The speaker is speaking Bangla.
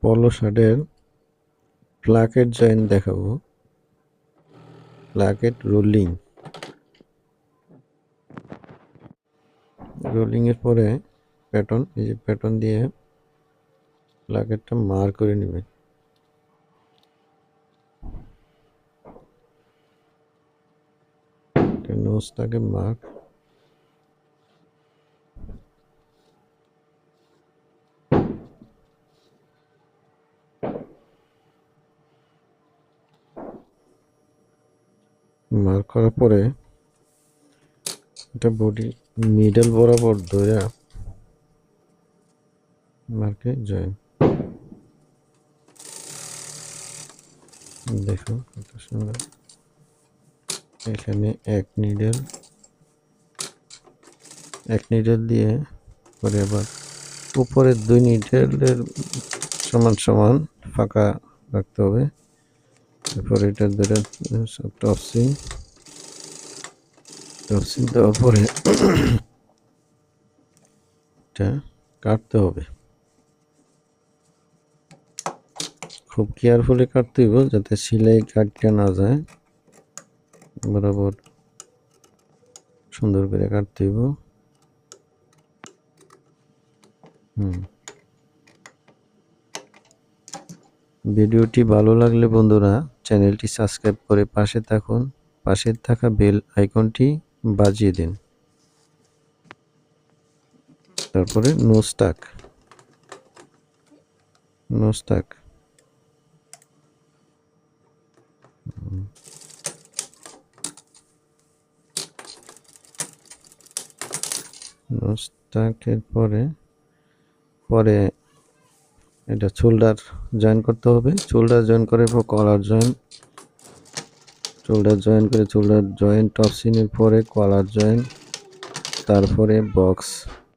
পলো শার্টের প্লাকেট জয়েন্ট দেখাবো। প্লাকেট রোলিং এর পরে প্যাটার্ন, এই যে প্যাটার্ন দিয়ে প্লাকেটটা মার করে নেবে। নোজটাকে মার্ক, মার্ক করার পরে এটা বডি মিডল বরাবর ধরে মার্কে জয়েন। দেখো কত সুন্দর। এখানে এক নিডেল দিয়ে পরে আবার উপরের 2 নিডেলের সমান সমান ফাঁকা রাখতে হবে। তারপর এটা ধরে টপসিং দেওয়ার পরে এটা কাটতে হবে। খুব কেয়ারফুলি কাটতে হবে যাতে সেলাই কাটতে না যায়। বরাবর সুন্দর করে কাটতে হবে। ভিডিওটি ভালো লাগলে বন্ধুরা চ্যানেলটি সাবস্ক্রাইব করে পাশে থাকুন। পাশে থাকা বেল আইকনটি বাজিয়ে দিন। তারপরে নোজ টাক নোজ টাকের পরে এটা শোল্ডার জয়েন করতে হবে। শোল্ডার জয়েন করে পর কলার জয়েন, শোল্ডার জয়েন করে শোল্ডার জয়েন টপসিনের পরে কলার জয়েন, তারপরে বক্স